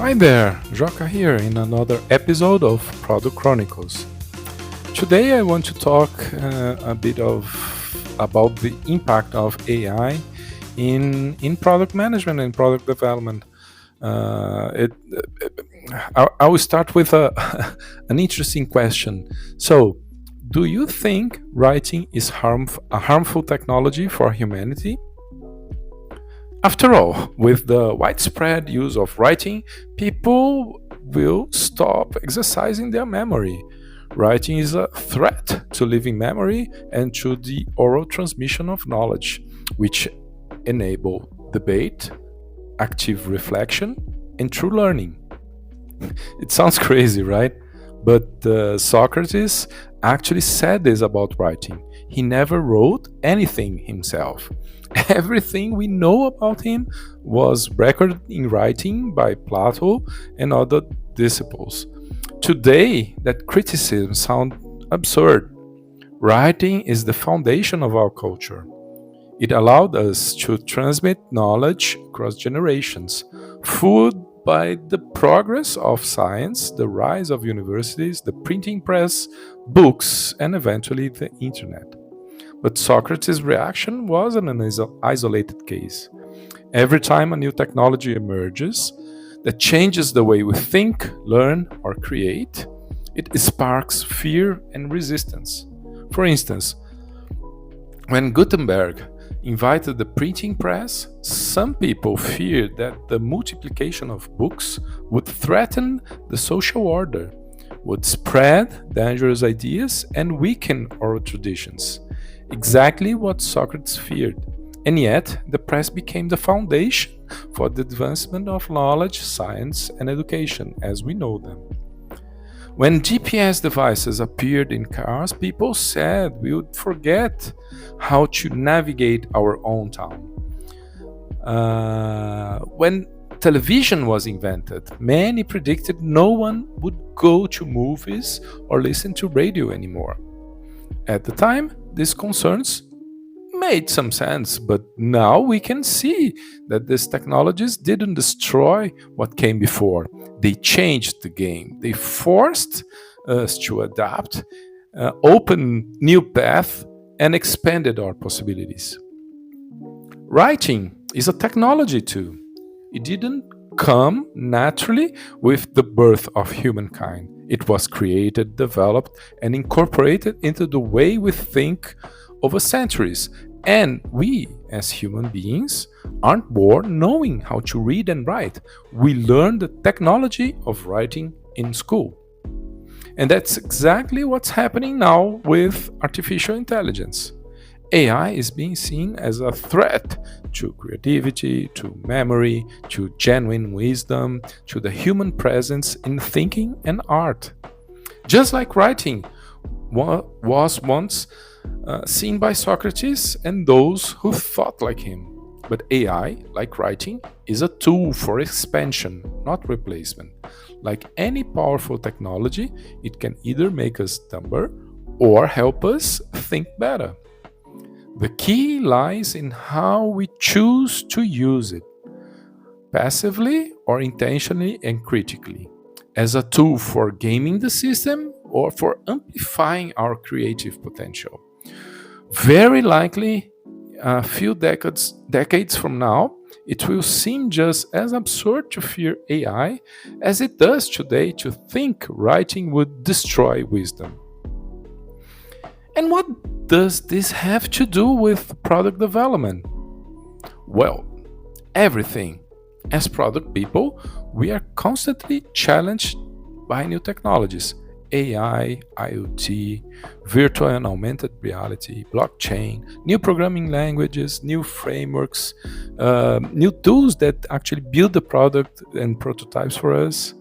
Hi there, Joca here in another episode of Product Chronicles. Today I want to talk a bit about the impact of AI in product management and product development. Uh, it, I will start with an interesting question. So, do you think writing is a harmful technology for humanity? After all, with the widespread use of writing, people will stop exercising their memory. Writing is a threat to living memory and to the oral transmission of knowledge, which enable debate, active reflection, and true learning. It sounds crazy, right? But Socrates actually said this about writing. He never wrote anything himself. Everything we know about him was recorded in writing by Plato and other disciples. Today, that criticism sounds absurd. Writing is the foundation of our culture. It allowed us to transmit knowledge across generations, fueled by the progress of science, the rise of universities, the printing press, books, and eventually the internet. But Socrates' reaction wasn't an isolated case. Every time a new technology emerges that changes the way we think, learn, or create, it sparks fear and resistance. For instance, when Gutenberg invited the printing press, some people feared that the multiplication of books would threaten the social order, would spread dangerous ideas, and weaken oral traditions. Exactly what Socrates feared. And yet, the press became the foundation for the advancement of knowledge, science, and education as we know them. When GPS devices appeared in cars, people said we would forget how to navigate our own town. When television was invented, many predicted no one would go to movies or listen to radio anymore. At the time, these concerns made some sense, but now we can see that these technologies didn't destroy what came before. They changed the game. They forced us to adapt, open new paths, and expanded our possibilities. Writing is a technology too. It didn't come naturally with the birth of humankind. It was created, developed, and incorporated into the way we think over centuries. And we, as human beings, aren't born knowing how to read and write. We learn the technology of writing in school. And that's exactly what's happening now with artificial intelligence. AI is being seen as a threat to creativity, to memory, to genuine wisdom, to the human presence in thinking and art. Just like writing was once seen by Socrates and those who thought like him. But AI, like writing, is a tool for expansion, not replacement. Like any powerful technology, it can either make us dumber or help us think better. The key lies in how we choose to use it, passively or intentionally and critically, as a tool for gaming the system or for amplifying our creative potential. Very likely, a few decades from now, it will seem just as absurd to fear AI as it does today to think writing would destroy wisdom. And what does this have to do with product development? Well, everything. As product people, we are constantly challenged by new technologies: AI, IoT, virtual and augmented reality, blockchain, new programming languages, new frameworks, new tools that actually build the product and prototypes for us.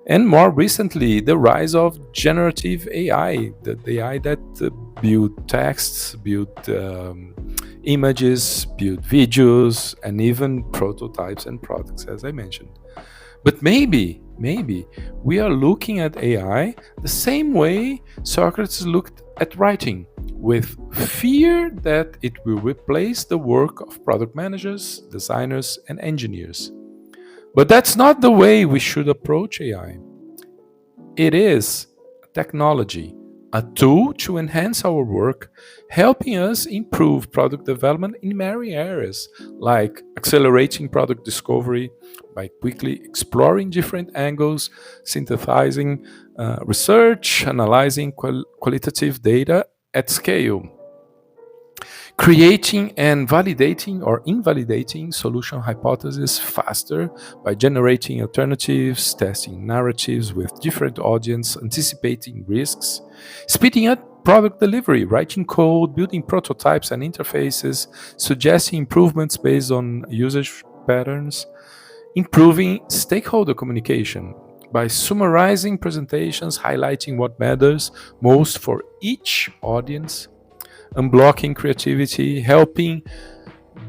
And more recently, the rise of generative AI, the AI that build texts, build images, build videos, and even prototypes and products, as I mentioned. But maybe we are looking at AI the same way Socrates looked at writing, with fear that it will replace the work of product managers, designers, and engineers. But that's not the way we should approach AI. It is technology, a tool to enhance our work, helping us improve product development in many areas, like accelerating product discovery by quickly exploring different angles, synthesizing research, analyzing qualitative data at scale, creating and validating or invalidating solution hypotheses faster by generating alternatives, testing narratives with different audience, anticipating risks, speeding up product delivery, writing code, building prototypes and interfaces, suggesting improvements based on usage patterns, improving stakeholder communication by summarizing presentations, highlighting what matters most for each audience, unblocking creativity, helping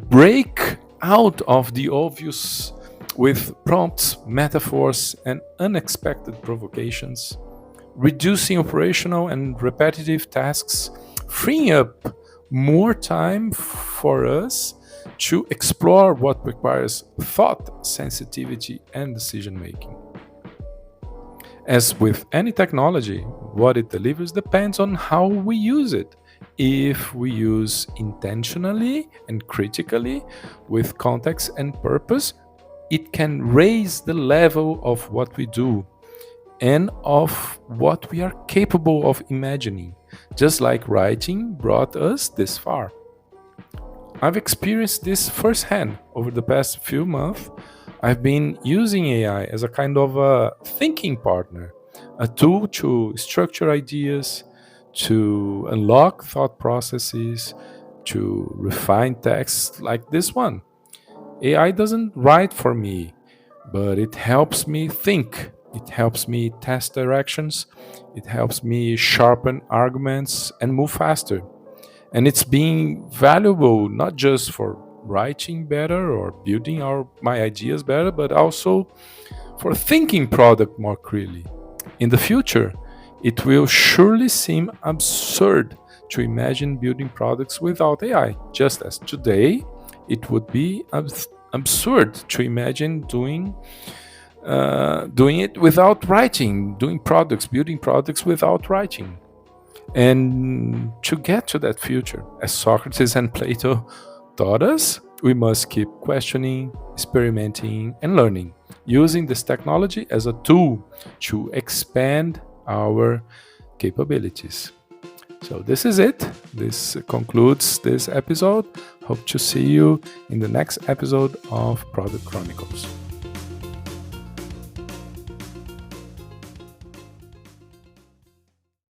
break out of the obvious with prompts, metaphors, and unexpected provocations, reducing operational and repetitive tasks, freeing up more time for us to explore what requires thought, sensitivity, and decision making. As with any technology, what it delivers depends on how we use it. If we use intentionally and critically with context and purpose, it can raise the level of what we do and of what we are capable of imagining, just like writing brought us this far. I've experienced this firsthand over the past few months. I've been using AI as a kind of a thinking partner, a tool to structure ideas, to unlock thought processes, to refine texts like this one. AI doesn't write for me, but it helps me think. It helps me test directions. It helps me sharpen arguments and move faster. And it's being valuable not just for writing better or building my ideas better, but also for thinking product more clearly. In the future, it will surely seem absurd to imagine building products without AI, just as today it would be absurd to imagine doing it without writing, building products without writing. And to get to that future, as Socrates and Plato taught us, we must keep questioning, experimenting, and learning, using this technology as a tool to expand our capabilities. So this is it. This concludes this episode. Hope to see you in the next episode of Product Chronicles.